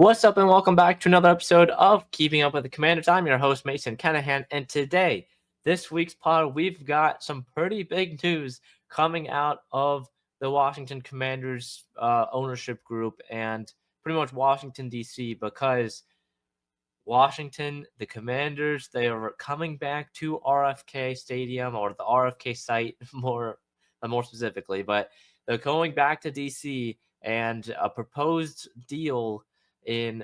What's up, and welcome back to another episode of Keeping Up with the Commanders. I'm your host, Mason Kenahan, and today, this week's pod, we've got some pretty big news coming out of the Washington Commanders ownership group and pretty much Washington, D.C., because Washington, the Commanders, they are coming back to RFK Stadium, or the RFK site more specifically, but they're going back to DC, and a proposed deal in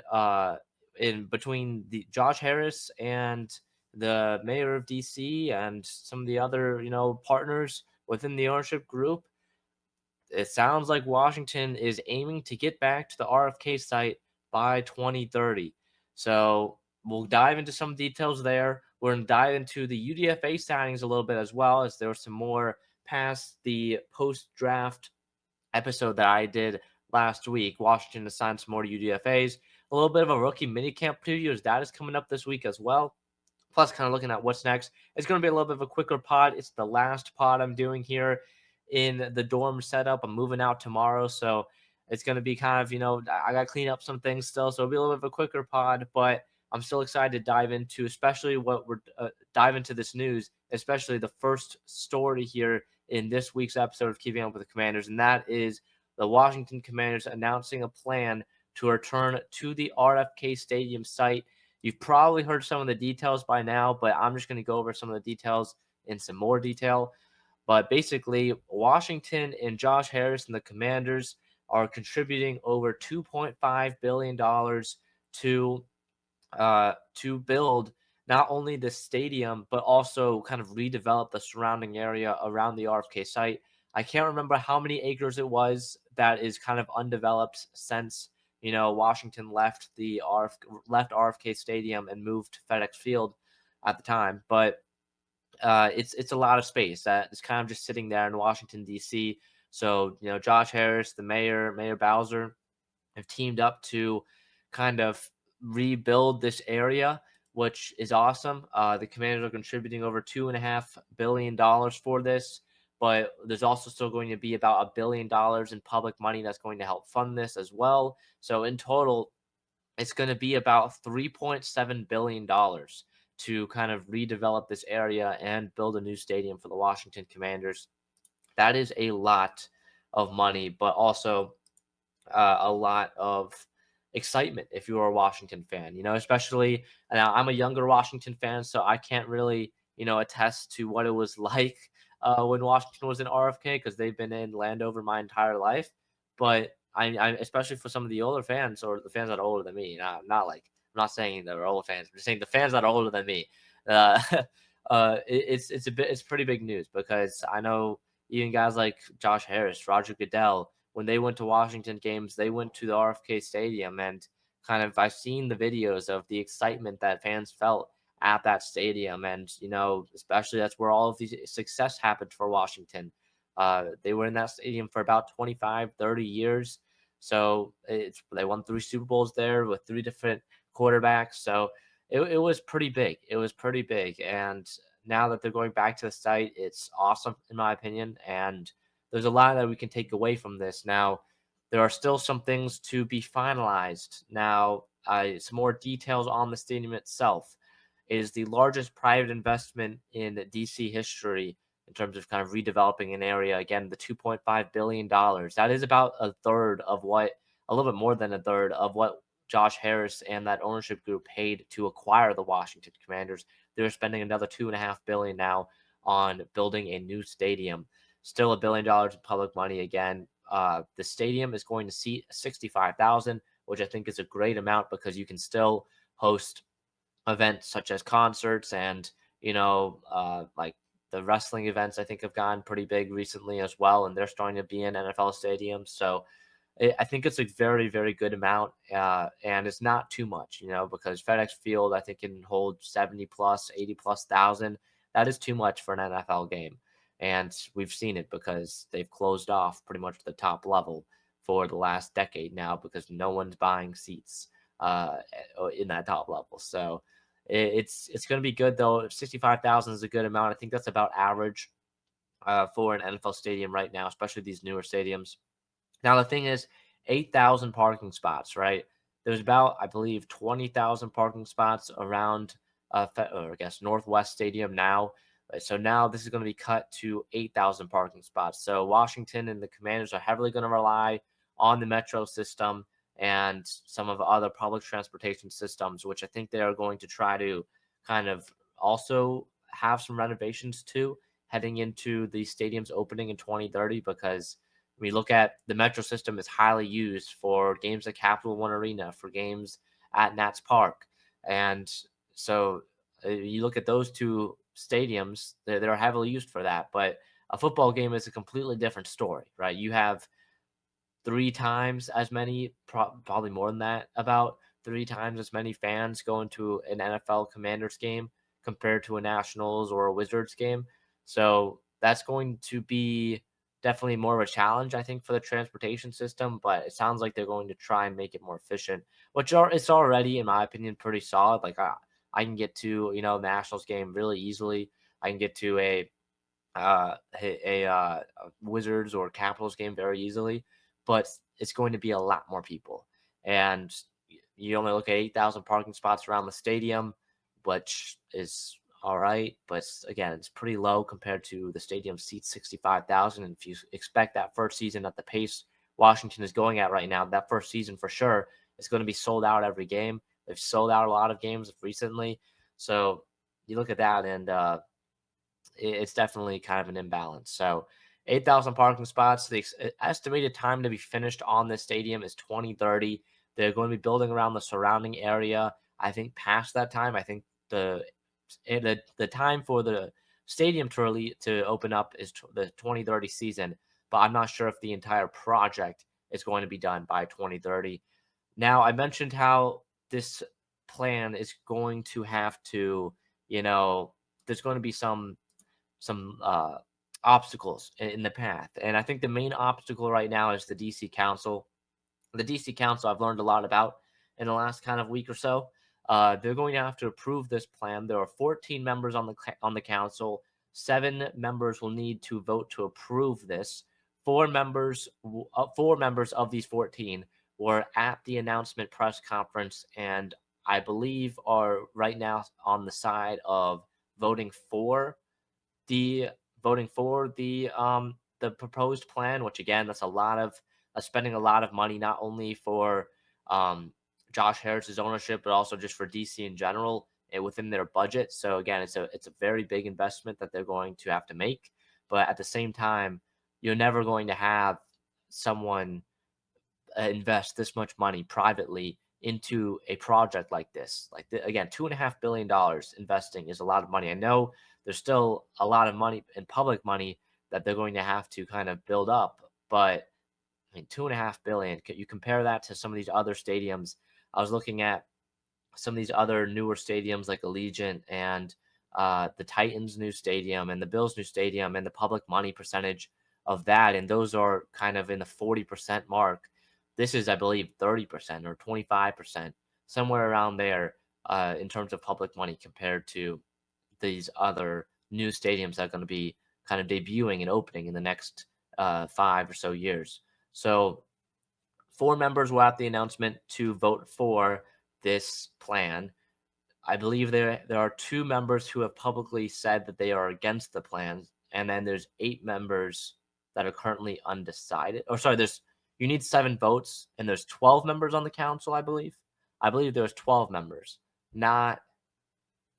between the Josh Harris and the mayor of DC and some of the other partners within the ownership group. It sounds like Washington is aiming to get back to the RFK site by 2030. So we'll dive into some details there. We're going to dive into the UDFA signings a little bit as well, as there was some more past the post-draft episode that I did last week. Washington assigned some more UDFAs. A little bit of a rookie minicamp preview, as that is coming up this week as well. Plus, kind of looking at what's next. It's going to be a little bit of a quicker pod. It's the last pod I'm doing here in the dorm setup. I'm moving out tomorrow, so it's going to be kind of, I got to clean up some things still, so it'll be a little bit of a quicker pod, but I'm still excited to dive into, especially what we're dive into this news, especially the first story here in this week's episode of Keeping Up with the Commanders, and that is the Washington Commanders announcing a plan to return to the RFK Stadium site. You've probably heard some of the details by now, but I'm just going to go over some of the details in some more detail. But basically, Washington and Josh Harris and the Commanders are contributing over $2.5 billion to build not only the stadium, but also kind of redevelop the surrounding area around the RFK site. I can't remember how many acres it was that is kind of undeveloped since Washington left RFK Stadium and moved to FedEx Field at the time, but it's a lot of space that is kind of just sitting there in Washington, D.C. So, Josh Harris, the Mayor Bowser, have teamed up to kind of rebuild this area, which is awesome. The Commanders are contributing over $2.5 billion for this, but there's also still going to be about $1 billion in public money that's going to help fund this as well. So in total, it's going to be about $3.7 billion to kind of redevelop this area and build a new stadium for the Washington Commanders. That is a lot of money, but also a lot of excitement if you're a Washington fan, especially now I'm a younger Washington fan, so I can't really, attest to what it was like when Washington was in RFK, because they've been in Landover my entire life. But I especially for some of the older fans, or the fans that are older than me, I'm not saying they're old fans, I'm just saying the fans that are older than me. Uh, it's pretty big news, because I know even guys like Josh Harris, Roger Goodell, when they went to Washington games, they went to the RFK Stadium, and kind of I've seen the videos of the excitement that fans felt at that stadium, and especially that's where all of the success happened for Washington. They were in that stadium for about 25, 30 years. So they won 3 Super Bowls there with 3 different quarterbacks. So it was pretty big. It was pretty big. And now that they're going back to the site, it's awesome, in my opinion. And there's a lot that we can take away from this. Now, there are still some things to be finalized. Now, some more details on the stadium itself. It is the largest private investment in DC history in terms of kind of redeveloping an area. Again, the $2.5 billion. That is about a little bit more than a third of what Josh Harris and that ownership group paid to acquire the Washington Commanders. They're spending another $2.5 billion now on building a new stadium. Still $1 billion in public money again. The stadium is going to seat 65,000, which I think is a great amount, because you can still host events such as concerts and, like the wrestling events, I think, have gone pretty big recently as well, and they're starting to be in NFL stadiums. So I think it's a very, very good amount, and it's not too much, because FedEx Field, I think, can hold 70 plus, 80 plus thousand. That is too much for an NFL game. And we've seen it, because they've closed off pretty much the top level for the last decade now, because no one's buying seats in that top level. So it's going to be good, though. 65,000 is a good amount. I think that's about average for an NFL stadium right now, especially these newer stadiums. Now, the thing is, 8,000 parking spots, right? there's about, I believe, 20,000 parking spots around, or I guess Northwest Stadium now. So now this is going to be cut to 8,000 parking spots. So Washington and the Commanders are heavily going to rely on the metro system and some of the other public transportation systems, which I think they are going to try to kind of also have some renovations to heading into the stadium's opening in 2030, because we look at the metro system is highly used for games at Capital One Arena, for games at Nats Park. And so you look at those two stadiums, they're heavily used for that. But a football game is a completely different story, right? You have three times as many, probably more than that, about three times as many fans going to an NFL Commanders game compared to a Nationals or a Wizards game. So that's going to be definitely more of a challenge, I think, for the transportation system. But it sounds like they're going to try and make it more efficient, which it's already, in my opinion, pretty solid. Like I can get to Nationals game really easily. I can get to a Wizards or Capitals game very easily, but it's going to be a lot more people. And you only look at 8,000 parking spots around the stadium, which is all right. But again, it's pretty low compared to the stadium seats 65,000. And if you expect that first season at the pace Washington is going at right now, that first season for sure is going to be sold out every game. They've sold out a lot of games recently. So you look at that, and it's definitely kind of an imbalance. So 8,000 parking spots. The estimated time to be finished on this stadium is 2030. They're going to be building around the surrounding area. I think past that time, I think the time for the stadium to open up is the 2030 season, but I'm not sure if the entire project is going to be done by 2030. Now, I mentioned how this plan is going to have to, there's going to be some obstacles in the path. And I think the main obstacle right now is the DC Council. The DC Council I've learned a lot about in the last kind of week or so. They're going to have to approve this plan. There are 14 members on the council. 7 members will need to vote to approve this. 4 members of these 14 were at the announcement press conference, and I believe are right now on the side of voting for the the proposed plan, which again, that's a lot of spending a lot of money, not only for um Josh Harris's ownership, but also just for DC in general and within their budget. So again, it's a very big investment that they're going to have to make. But at the same time, you're never going to have someone invest this much money privately into a project like this. Like again, $2.5 billion investing is a lot of money. I know there's still a lot of money in public money that they're going to have to kind of build up, but I mean, 2.5 billion. You compare that to some of these other stadiums. I was looking at some of these other newer stadiums like Allegiant and the Titans' new stadium and the Bills' new stadium, and the public money percentage of that. And those are kind of in the 40% mark. This is, I believe, 30% or 25%, somewhere around there in terms of public money compared to these other new stadiums that are going to be kind of debuting and opening in the next 5 or so years. So 4 members were at the announcement to vote for this plan. I believe there are 2 members who have publicly said that they are against the plan, and then there's 8 members that are currently undecided. Or sorry, you need 7 votes, and there's 12 members on the council, I believe. I believe there's 12 members, not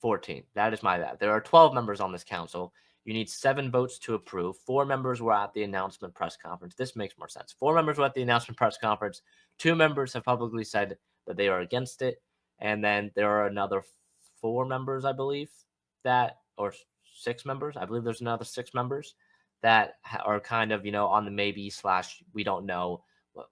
14. That is my bad. There are 12 members on this council. You need 7 votes to approve. 4 members were at the announcement press conference. This makes more sense. 4 members were at the announcement press conference. 2 members have publicly said that they are against it. And then there are another 4 members, I believe, or 6 members. I believe there's another 6 members that are kind of, on the maybe slash we don't know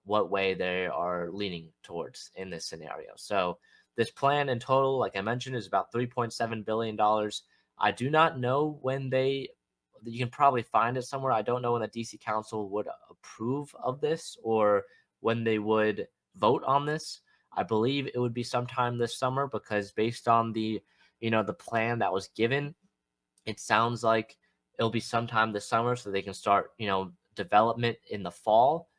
what way they are leaning towards in this scenario. So this plan in total, like I mentioned, is about $3.7 billion. I do not know when you can probably find it somewhere. I don't know when the DC Council would approve of this or when they would vote on this. I believe it would be sometime this summer, because based on the plan that was given, it sounds like it'll be sometime this summer so they can start, development in the fall,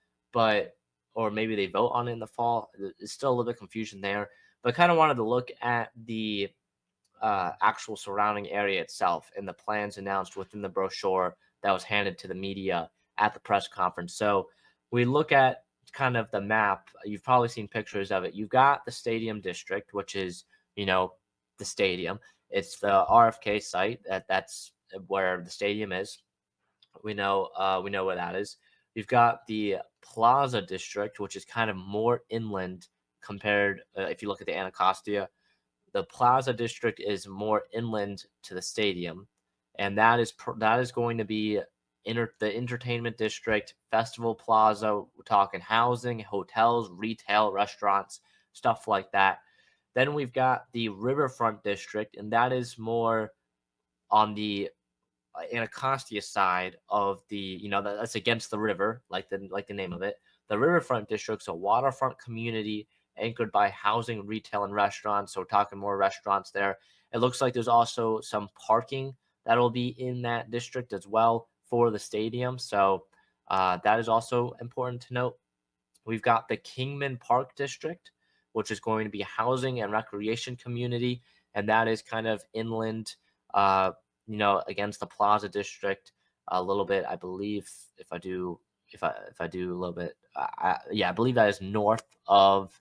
or maybe they vote on it in the fall. It's still a little bit confusion there, but kind of wanted to look at the actual surrounding area itself and the plans announced within the brochure that was handed to the media at the press conference. So we look at kind of the map. You've probably seen pictures of it. You've got the stadium district, which is, the stadium. It's the RFK site. That's where the stadium is. We know where that is. You've got the Plaza district, which is kind of more inland compared. If you look at the Anacostia, the Plaza district is more inland to the stadium, and that is going to be the entertainment district, Festival Plaza. We're talking housing, hotels, retail, restaurants, stuff like that. Then we've got the Riverfront district, and that is more on the Anacostia side of the, that's against the river, like the name of it. The Riverfront District's a waterfront community anchored by housing, retail, and restaurants. So we're talking more restaurants there. It looks like there's also some parking that'll be in that district as well for the stadium. So that is also important to note. We've got the Kingman Park District, which is going to be a housing and recreation community, and that is kind of inland, against the Plaza District a little bit. I believe if I do a little bit, yeah, I believe that is north of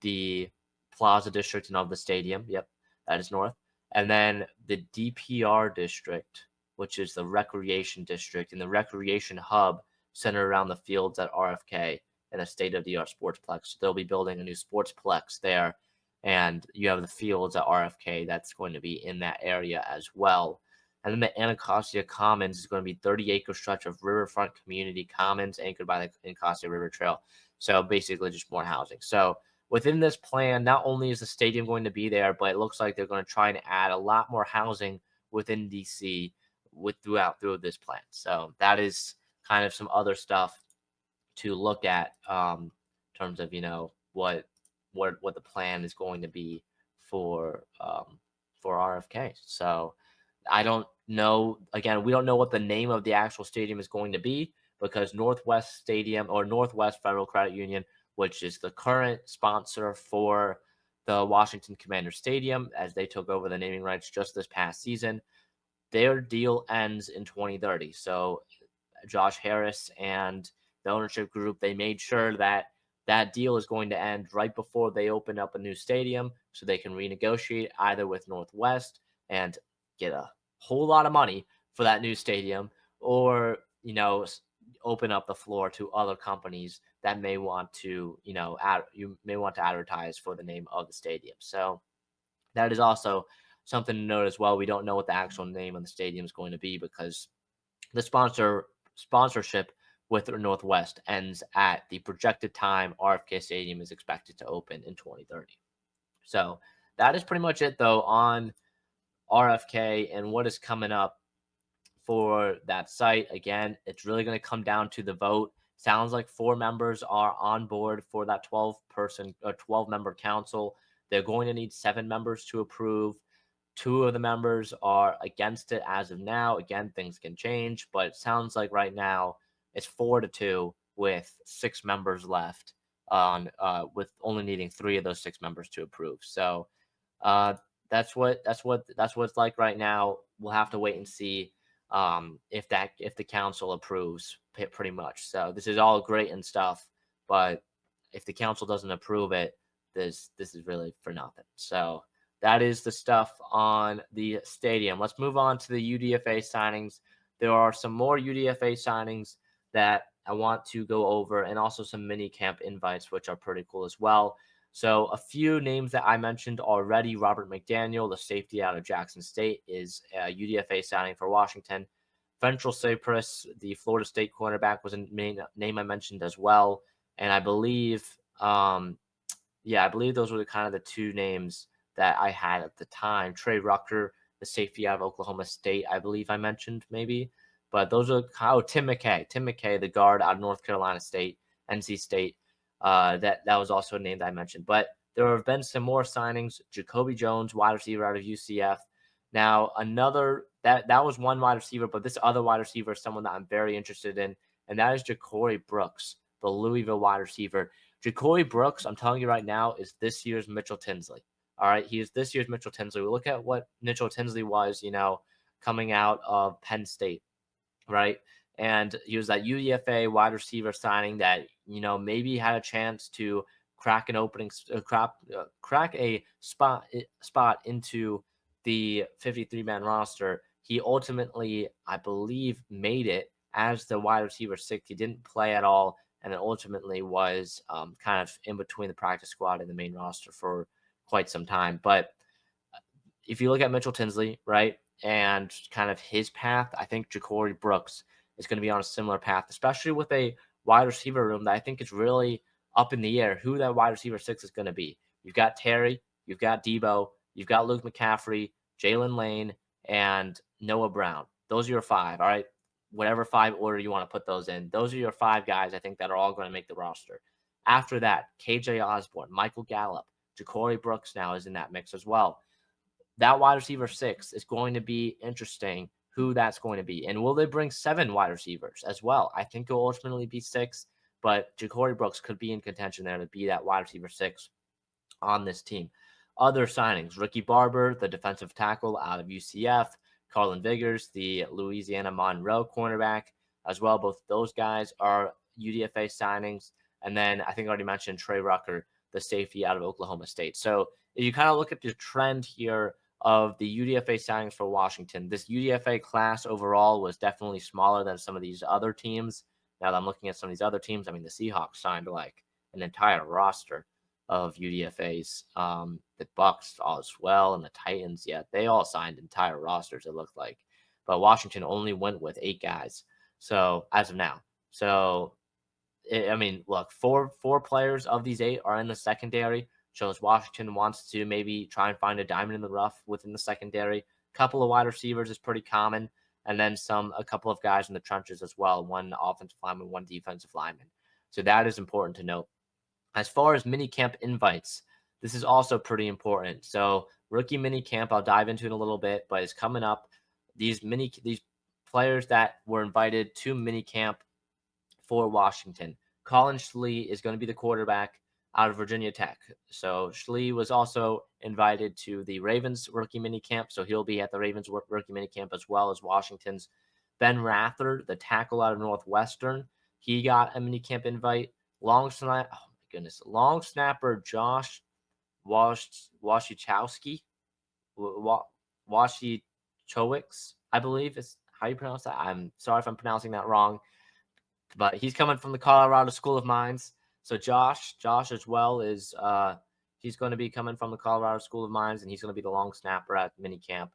the Plaza District and of the stadium. Yep, that is north. And then the DPR District, which is the recreation district and the recreation hub centered around the fields at RFK and a state-of-the-art sportsplex. So they'll be building a new sportsplex there, and you have the fields at RFK that's going to be in that area as well. And then the Anacostia Commons is going to be 30-acre stretch of riverfront community commons anchored by the Anacostia River Trail. So basically just more housing. So within this plan, not only is the stadium going to be there, but it looks like they're going to try and add a lot more housing within DC through this plan. So that is kind of some other stuff to look at, in terms of what the plan is going to be for RFK. So I don't know. Again, we don't know what the name of the actual stadium is going to be because Northwest Stadium or Northwest Federal Credit Union, which is the current sponsor for the Washington Commanders Stadium, as they took over the naming rights just this past season, their deal ends in 2030. So Josh Harris and the ownership group, they made sure that that deal is going to end right before they open up a new stadium so they can renegotiate either with Northwest and get a whole lot of money for that new stadium, or open up the floor to other companies that may want to you may want to advertise for the name of the stadium. So that is also something to note as well. We don't know what the actual name of the stadium is going to be because the sponsorship with Northwest ends at the projected time RFK Stadium is expected to open in 2030. So that is pretty much it, though, on RFK and what is coming up for that site. Again, it's really going to come down to the vote. Sounds like 4 members are on board for that 12-person or 12-member council. They're going to need 7 members to approve. 2 of the members are against it as of now. Again, things can change, but it sounds like right now it's 4-2 with 6 members left on with only needing 3 of those 6 members to approve. So that's what it's like right now. We'll have to wait and see if the council approves pretty much. So this is all great and stuff, but if the council doesn't approve it, this is really for nothing. So that is the stuff on the stadium. Let's move on to the UDFA signings. There are some more UDFA signings that I want to go over, and also some mini camp invites, which are pretty cool as well. So a few names that I mentioned already: Robert McDaniel, the safety out of Jackson State, is a UDFA signing for Washington. Ventrell Cypress, the Florida State cornerback, was a name I mentioned as well. And I believe, I believe those were kind of the 2 names that I had at the time. Trey Rucker, the safety out of Oklahoma State, I believe I mentioned maybe. But those are Tim McKay, the guard out of North Carolina State, NC State. That was also a name that I mentioned. But there have been some more signings. Jacoby Jones, wide receiver out of UCF. Now, that was one wide receiver, but this other wide receiver is someone that I'm very interested in, and that is Ja'Cory Brooks, the Louisville wide receiver. Ja'Cory Brooks, I'm telling you right now, is this year's Mitchell Tinsley. All right, he is this year's Mitchell Tinsley. We look at what Mitchell Tinsley was, coming out of Penn State, right? And he was that UDFA wide receiver signing that maybe had a chance to crack an opening, crack a spot into the 53-man roster. He ultimately, I believe, made it as the wide receiver 6. He didn't play at all, and then ultimately was kind of in between the practice squad and the main roster for quite some time. But if you look at Mitchell Tinsley, right, and kind of his path, I think Ja'Cory Brooks is going to be on a similar path, especially with a wide receiver room that I think is really up in the air who that wide receiver 6 is going to be. You've got Terry, you've got Debo, you've got Luke McCaffrey, Jalen Lane, and Noah Brown. Those are your 5, all right? Whatever 5 order you want to put those in. Those are your 5 guys I think that are all going to make the roster. After that, KJ Osborne, Michael Gallup, Ja'Cory Brooks now is in that mix as well. That wide receiver 6 is going to be interesting who that's going to be. And will they bring 7 wide receivers as well? I think it'll ultimately be 6, but Ja'Cory Brooks could be in contention there to be that wide receiver 6 on this team. Other signings, Ricky Barber, the defensive tackle out of UCF, Carlin Vigors, the Louisiana Monroe cornerback, as well. Both those guys are UDFA signings. And then I think I already mentioned Trey Rucker, the safety out of Oklahoma State. So if you kind of look at the trend here of the UDFA signings for Washington, this UDFA class overall was definitely smaller than some of these other teams. Now that I'm looking at some of these other teams, I mean, the Seahawks signed like an entire roster of UDFAs. The Bucks all as well, and the Titans, they all signed entire rosters, it looked like. But Washington only went with 8 guys. So as of now. So I mean, look, four players of these 8 are in the secondary. Shows Washington wants to maybe try and find a diamond in the rough within the secondary. Couple of wide receivers is pretty common, and then a couple of guys in the trenches as well. 1 offensive lineman, 1 defensive lineman. So that is important to note. As far as minicamp invites, this is also pretty important. So rookie minicamp, I'll dive into in a little bit, but it's coming up. These players that were invited to minicamp for Washington. Colin Schlee is going to be the quarterback out of Virginia Tech. So Schlee was also invited to the Ravens rookie minicamp, so he'll be at the Ravens rookie minicamp as well as Washington's. Ben Rather, the tackle out of Northwestern, he got a minicamp invite. Long snapper Josh Washicowski, Washicowicz, I believe is how you pronounce that. I'm sorry if I'm pronouncing that wrong, but he's coming from the Colorado School of Mines. So Josh as well is he's going to be coming from the Colorado School of Mines, and he's going to be the long snapper at minicamp.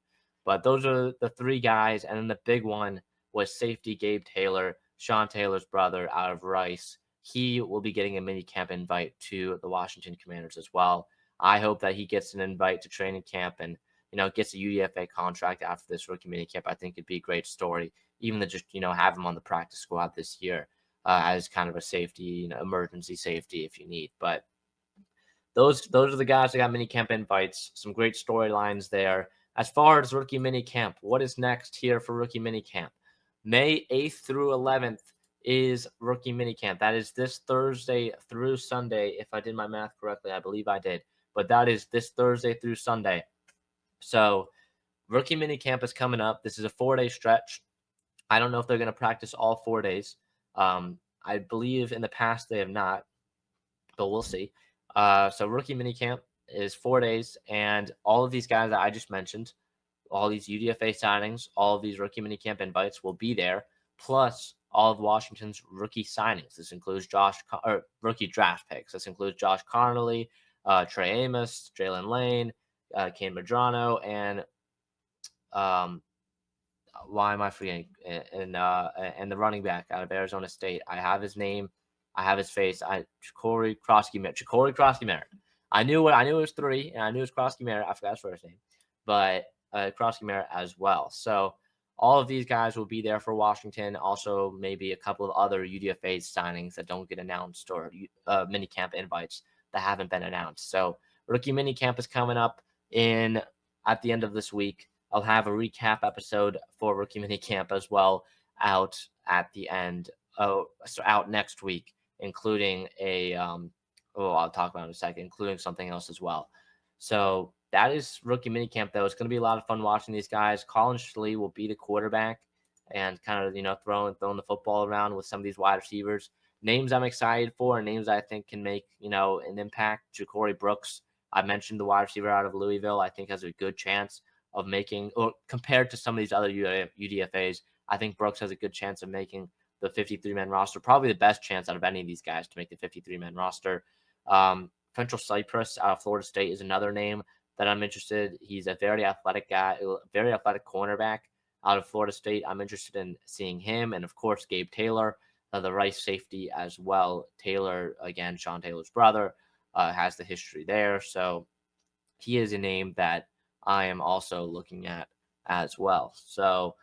But those are the 3 guys, and then the big one was safety Gabe Taylor, Sean Taylor's brother out of Rice. He will be getting a minicamp invite to the Washington Commanders as well. I hope that he gets an invite to training camp and gets a UDFA contract after this rookie minicamp. I think it'd be a great story, even to just have him on the practice squad this year as kind of a safety, emergency safety if you need. But those are the guys that got minicamp invites. Some great storylines there. As far as rookie minicamp, what is next here for rookie minicamp? May 8th through 11th is rookie minicamp. That is this Thursday through Sunday. If I did my math correctly, I believe I did. But that is this Thursday through Sunday. So rookie minicamp is coming up. This is a 4-day stretch. I don't know if they're going to practice all 4 days. I believe in the past they have not, but we'll see. So rookie minicamp is 4 days, and all of these guys that I just mentioned, all these UDFA signings, all of these rookie minicamp invites will be there, plus all of Washington's rookie signings. This includes rookie draft picks. This includes Josh Connolly, Trey Amos, Jalen Lane, Kane Madrano, and why am I forgetting? And the running back out of Arizona State. I have his name. I have his face. Ja'Cory Krosky-Merritt. I knew it was 3, and I knew it was Krosky-Merritt. I forgot his first name, but Krosky-Merritt as well. So all of these guys will be there for Washington. Also, maybe a couple of other UDFA signings that don't get announced, or minicamp invites that haven't been announced. So rookie minicamp is coming up at the end of this week. I'll have a recap episode for rookie minicamp as well out at the end. Out next week, including a Oh, I'll talk about in a second, including something else as well. So that is rookie minicamp, though. It's going to be a lot of fun watching these guys. Colin Schley will be the quarterback and kind of, throwing the football around with some of these wide receivers. Names I'm excited for and names I think can make, an impact. Ja'Cory Brooks, I mentioned the wide receiver out of Louisville, I think has a good chance of making, or compared to some of these other UDFAs, I think Brooks has a good chance of making the 53-man roster, probably the best chance out of any of these guys to make the 53-man roster. Fentrell Cypress out of Florida State is another name that I'm interested. He's a very athletic guy, very athletic cornerback out of Florida State. I'm interested in seeing him, and of course Gabe Taylor, the Rice safety as well. Taylor, again, Sean Taylor's brother, has the history there, so he is a name that I am also looking at as well. So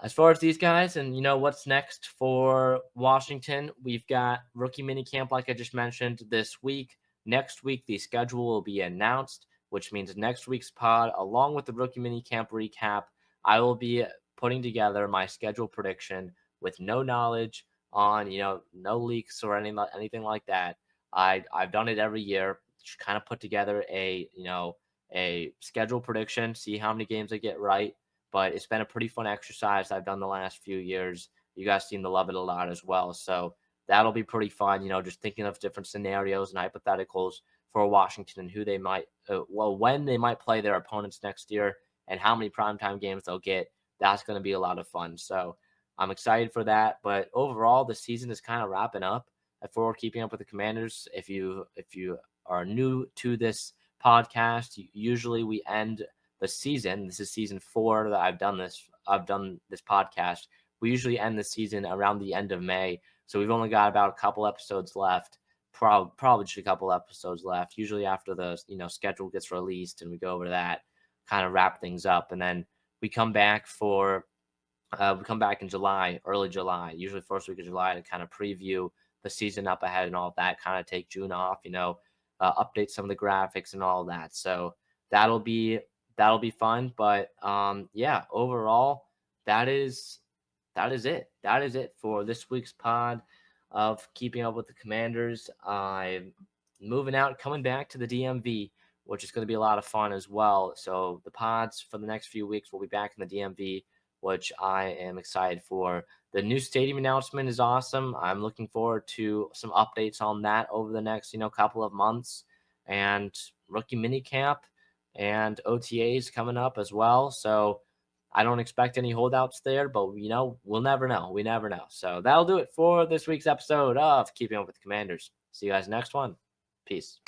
as far as these guys and what's next for Washington, we've got rookie minicamp, like I just mentioned, this week. Next week, the schedule will be announced, which means next week's pod, along with the rookie minicamp recap, I will be putting together my schedule prediction with no knowledge on, no leaks or anything like that. I've done it every year, just kind of put together a schedule prediction, see how many games I get right, but it's been a pretty fun exercise I've done the last few years. You guys seem to love it a lot as well. So that'll be pretty fun, just thinking of different scenarios and hypotheticals for Washington and who they might, when they might play their opponents next year and how many primetime games they'll get. That's going to be a lot of fun. So I'm excited for that. But overall, the season is kind of wrapping up for Keeping Up with the Commanders. If you are new to this podcast, usually we end the season. This is season 4 that I've done this podcast. We usually end the season around the end of May, so we've only got about a couple episodes left. Probably just a couple episodes left. Usually after the schedule gets released and we go over that, kind of wrap things up, and then we come back in July, early July, usually first week of July, to kind of preview the season up ahead and all of that. Kind of take June off, update some of the graphics and all of that. So that'll be fun. But yeah, overall, that is it. That is it for this week's pod of Keeping Up with the Commanders. I'm moving out, coming back to the DMV, which is going to be a lot of fun as well. So the pods for the next few weeks will be back in the DMV, which I am excited for. The new stadium announcement is awesome. I'm looking forward to some updates on that over the next, couple of months, and rookie minicamp and OTAs coming up as well. So I don't expect any holdouts there, but we'll never know. We never know. So that'll do it for this week's episode of Keeping Up with the Commanders. See you guys next one. Peace.